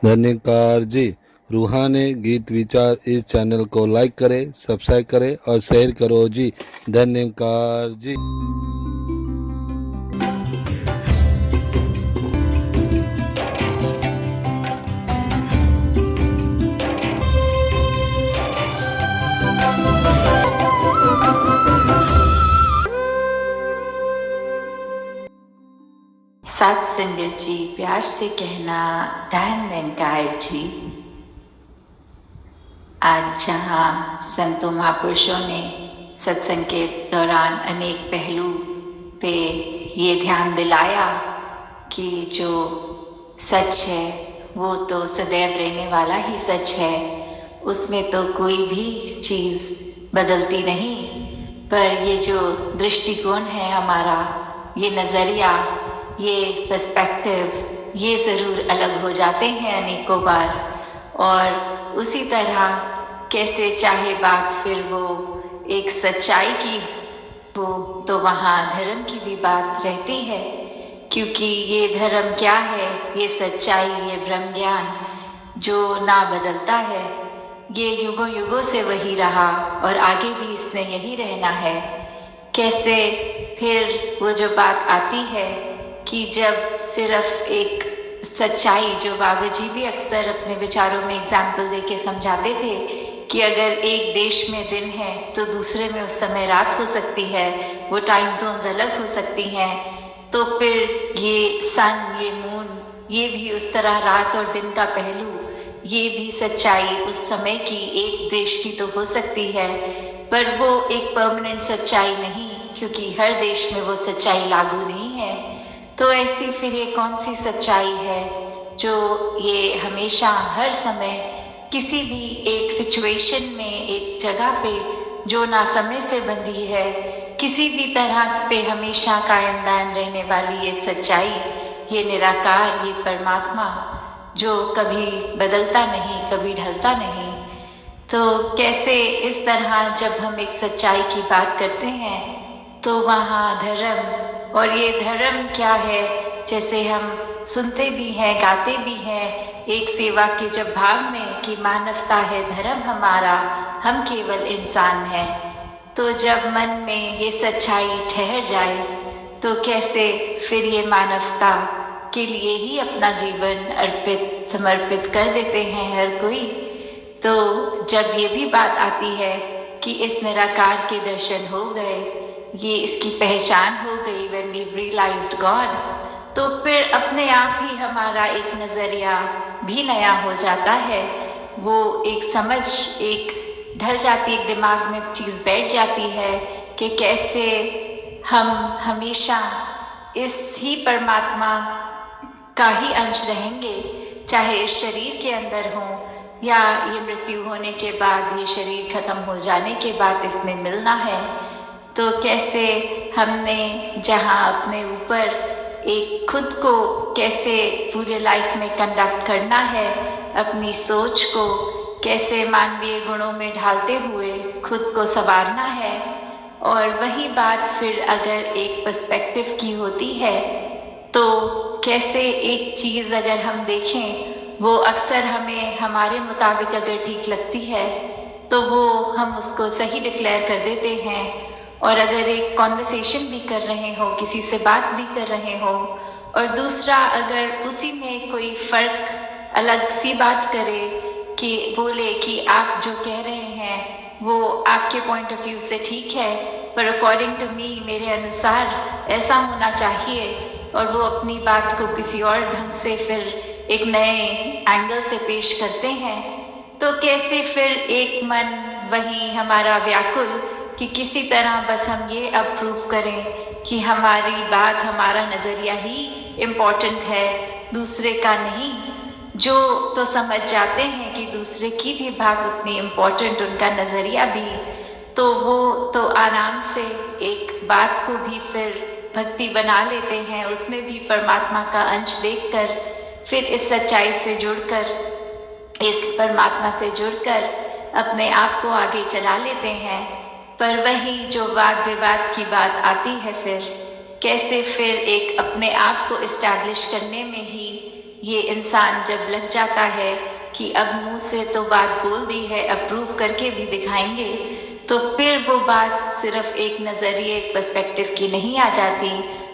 धन्यकार जी। रूहानी गीत विचार इस चैनल को लाइक करें, सब्सक्राइब करें और शेयर करो जी। धन्यकार जी। सात संगत जी, प्यार से कहना धन्यकार जी। आज जहाँ संतों महापुरुषों ने सत्संग के दौरान अनेक पहलू पे ये ध्यान दिलाया कि जो सच है वो तो सदैव रहने वाला ही सच है, उसमें तो कोई भी चीज़ बदलती नहीं। पर ये जो दृष्टिकोण है हमारा, ये नज़रिया, ये पर्सपेक्टिव, ये ज़रूर अलग हो जाते हैं अनेकों बार। और उसी तरह कैसे चाहे बात फिर वो एक सच्चाई की हो तो वहाँ धर्म की भी बात रहती है, क्योंकि ये धर्म क्या है, ये सच्चाई, ये ब्रह्म ज्ञान जो ना बदलता है, ये युगों युगों से वही रहा और आगे भी इसने यही रहना है। कैसे फिर वो जो बात आती है कि जब सिर्फ एक सच्चाई, जो बाबा जी भी अक्सर अपने विचारों में एग्जाम्पल देके समझाते थे कि अगर एक देश में दिन है तो दूसरे में उस समय रात हो सकती है, वो टाइम जोन्स अलग हो सकती हैं, तो फिर ये सन, ये मून, ये भी उस तरह रात और दिन का पहलू, ये भी सच्चाई उस समय की एक देश की तो हो सकती है, पर वो एक परमानेंट सच्चाई नहीं, क्योंकि हर देश में वो सच्चाई लागू नहीं है। तो ऐसी फिर ये कौन सी सच्चाई है जो ये हमेशा हर समय किसी भी एक सिचुएशन में, एक जगह पे जो ना समय से बंधी है, किसी भी तरह पे हमेशा कायम दायम रहने वाली ये सच्चाई, ये निराकार, ये परमात्मा जो कभी बदलता नहीं, कभी ढलता नहीं। तो कैसे इस तरह जब हम एक सच्चाई की बात करते हैं तो वहाँ धर्म, और ये धर्म क्या है, जैसे हम सुनते भी हैं, गाते भी हैं एक सेवा के जब भाव में कि मानवता है धर्म हमारा, हम केवल इंसान हैं। तो जब मन में ये सच्चाई ठहर जाए तो कैसे फिर ये मानवता के लिए ही अपना जीवन अर्पित, समर्पित कर देते हैं हर कोई। तो जब ये भी बात आती है कि इस निराकार के दर्शन हो गए, ये इसकी पहचान हो गई, when we realized God, तो फिर अपने आप ही हमारा एक नज़रिया भी नया हो जाता है। वो एक समझ, एक ढल जाती, एक दिमाग में चीज़ बैठ जाती है कि कैसे हम हमेशा इस ही परमात्मा का ही अंश रहेंगे, चाहे इस शरीर के अंदर हो या ये मृत्यु होने के बाद, ये शरीर खत्म हो जाने के बाद इसमें मिलना है। तो कैसे हमने जहाँ अपने ऊपर एक खुद को कैसे पूरे लाइफ में कंडक्ट करना है, अपनी सोच को कैसे मानवीय गुणों में ढालते हुए खुद को संवारना है। और वही बात फिर अगर एक पर्सपेक्टिव की होती है तो कैसे एक चीज़ अगर हम देखें, वो अक्सर हमें हमारे मुताबिक अगर ठीक लगती है तो वो हम उसको सही डिक्लेयर कर देते हैं। और अगर एक कॉन्वर्सेशन भी कर रहे हो, किसी से बात भी कर रहे हो, और दूसरा अगर उसी में कोई फ़र्क, अलग सी बात करे कि बोले कि आप जो कह रहे हैं वो आपके पॉइंट ऑफ व्यू से ठीक है, पर अकॉर्डिंग टू मी, मेरे अनुसार ऐसा होना चाहिए, और वो अपनी बात को किसी और ढंग से फिर एक नए एंगल से पेश करते हैं, तो कैसे फिर एक मन वही हमारा व्याकुल कि किसी तरह बस हम ये अब प्रूव करें कि हमारी बात, हमारा नज़रिया ही इम्पोर्टेंट है, दूसरे का नहीं। जो तो समझ जाते हैं कि दूसरे की भी बात उतनी इम्पोर्टेंट, उनका नज़रिया भी, तो वो तो आराम से एक बात को भी फिर भक्ति बना लेते हैं, उसमें भी परमात्मा का अंश देखकर फिर इस सच्चाई से जुड़कर, इस परमात्मा से जुड़कर अपने आप को आगे चला लेते हैं। पर वही जो वाद विवाद की बात आती है, फिर कैसे फिर एक अपने आप को इस्टेब्लिश करने में ही ये इंसान जब लग जाता है कि अब मुंह से तो बात बोल दी है, अब प्रूव करके भी दिखाएंगे, तो फिर वो बात सिर्फ एक नज़रिए, एक पर्सपेक्टिव की नहीं आ जाती।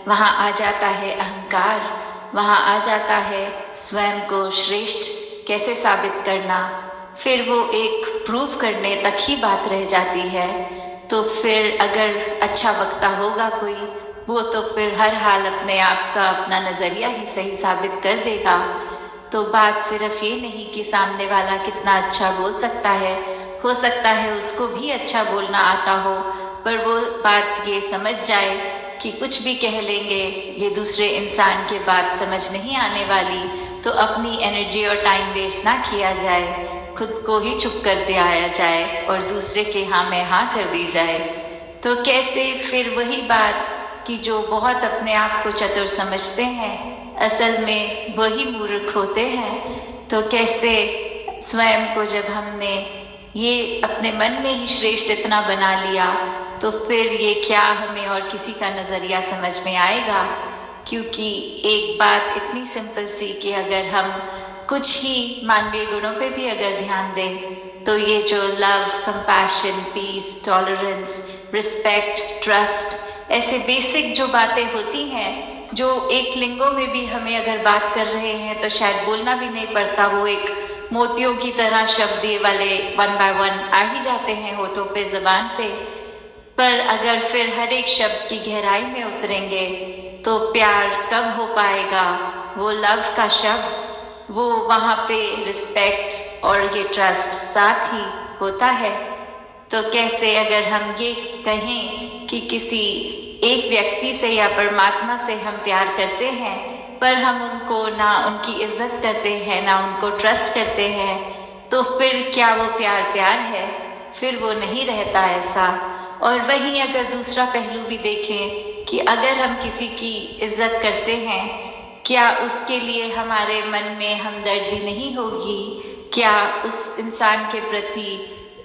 वहाँ आ जाता है अहंकार, वहाँ आ जाता है स्वयं को श्रेष्ठ कैसे साबित करना। फिर वो एक प्रूव करने तक ही बात रह जाती है। तो फिर अगर अच्छा वक्ता होगा कोई, वो तो फिर हर हाल अपने आप का अपना नज़रिया ही सही साबित कर देगा। तो बात सिर्फ ये नहीं कि सामने वाला कितना अच्छा बोल सकता है, हो सकता है उसको भी अच्छा बोलना आता हो, पर वो बात ये समझ जाए कि कुछ भी कह लेंगे, ये दूसरे इंसान के बात समझ नहीं आने वाली, तो अपनी एनर्जी और टाइम वेस्ट ना किया जाए, खुद को ही चुप कर दिया जाए और दूसरे के हाँ में हाँ कर दी जाए। तो कैसे फिर वही बात कि जो बहुत अपने आप को चतुर समझते हैं, असल में वही मूर्ख होते हैं। तो कैसे स्वयं को जब हमने ये अपने मन में ही श्रेष्ठ इतना बना लिया, तो फिर ये क्या हमें और किसी का नज़रिया समझ में आएगा। क्योंकि एक बात इतनी सिंपल सी कि अगर हम कुछ ही मानवीय गुणों पे भी अगर ध्यान दें, तो ये जो love, compassion, peace, tolerance, respect, trust, ऐसे बेसिक जो बातें होती हैं, जो एक लिंगों में भी हमें अगर बात कर रहे हैं तो शायद बोलना भी नहीं पड़ता, वो एक मोतियों की तरह शब्द ये वाले वन बाय वन आ ही जाते हैं होठों पे, ज़बान पे। पर अगर फिर हर एक शब्द की गहराई में उतरेंगे तो प्यार कब हो पाएगा, वो लव का शब्द, वो वहाँ पे रिस्पेक्ट और ये ट्रस्ट साथ ही होता है। तो कैसे अगर हम ये कहें कि किसी एक व्यक्ति से या परमात्मा से हम प्यार करते हैं, पर हम उनको ना उनकी इज्जत करते हैं, ना उनको ट्रस्ट करते हैं, तो फिर क्या वो प्यार है? फिर वो नहीं रहता ऐसा। और वहीं अगर दूसरा पहलू भी देखें कि अगर हम किसी की इज्जत करते हैं, क्या उसके लिए हमारे मन में हमदर्दी नहीं होगी? क्या उस इंसान के प्रति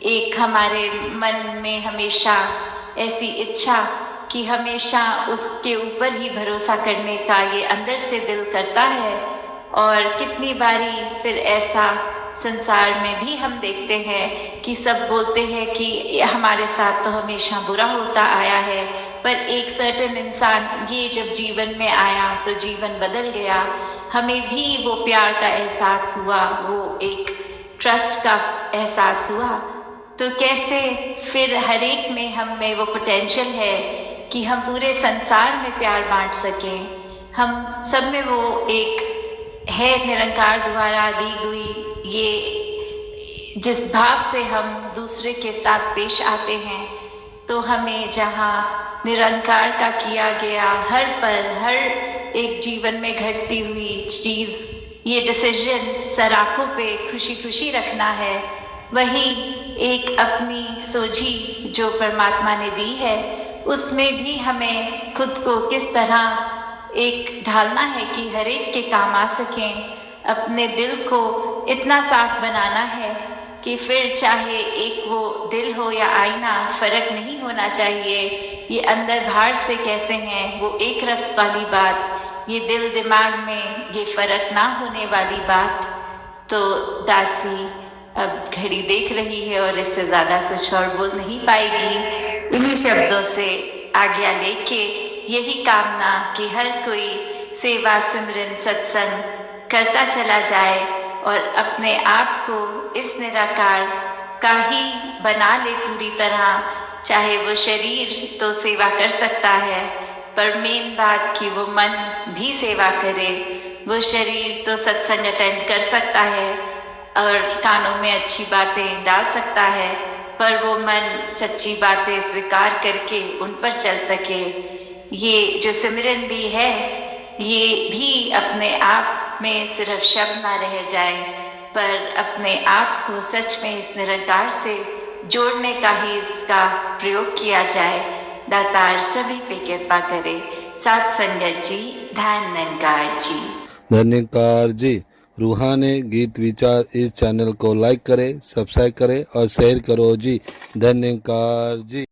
एक हमारे मन में हमेशा ऐसी इच्छा कि हमेशा उसके ऊपर ही भरोसा करने का ये अंदर से दिल करता है? और कितनी बारी फिर ऐसा संसार में भी हम देखते हैं कि सब बोलते हैं कि हमारे साथ तो हमेशा बुरा होता आया है, पर एक सर्टेन इंसान ये जब जीवन में आया तो जीवन बदल गया, हमें भी वो प्यार का एहसास हुआ, वो एक ट्रस्ट का एहसास हुआ। तो कैसे फिर हर एक में हम में वो पोटेंशियल है कि हम पूरे संसार में प्यार बांट सकें। हम सब में वो एक है निरंकार द्वारा दी हुई ये जिस भाव से हम दूसरे के साथ पेश आते हैं, तो हमें जहाँ निरंकार का किया गया हर पल, हर एक जीवन में घटती हुई चीज़, ये डिसीजन सर आँखों पे खुशी खुशी रखना है, वहीं एक अपनी सोझी जो परमात्मा ने दी है, उसमें भी हमें खुद को किस तरह एक ढालना है कि हर एक के काम आ सकें। अपने दिल को इतना साफ बनाना है कि फिर चाहे एक वो दिल हो या आईना, फर्क नहीं होना चाहिए। ये अंदर बाहर से कैसे हैं, वो एक रस वाली बात, ये दिल दिमाग में ये फर्क ना होने वाली बात। तो दासी अब घड़ी देख रही है और इससे ज़्यादा कुछ और बोल नहीं पाएगी। इन्हीं शब्दों से आज्ञा लेके यही कामना कि हर कोई सेवा, सिमरन, सत्संग करता चला जाए और अपने आप को इस निराकार का ही बना ले पूरी तरह। चाहे वो शरीर तो सेवा कर सकता है, पर मेन बात कि वो मन भी सेवा करे। वो शरीर तो सत्संग अटेंड कर सकता है और कानों में अच्छी बातें डाल सकता है, पर वो मन सच्ची बातें स्वीकार करके उन पर चल सके। ये जो सिमरन भी है, ये भी अपने आप में सिर्फ शब्द ना रह जाए, पर अपने आप को सच में इस निरंकार से जोड़ने का ही इसका प्रयोग किया जाए। दातार सभी पे कृपा करे। साथ संगत जी, धन निरंकार जी। धन्यकार जी। रूहानी गीत विचार इस चैनल को लाइक करें, सब्सक्राइब करें और शेयर करो जी। धन्यकार जी।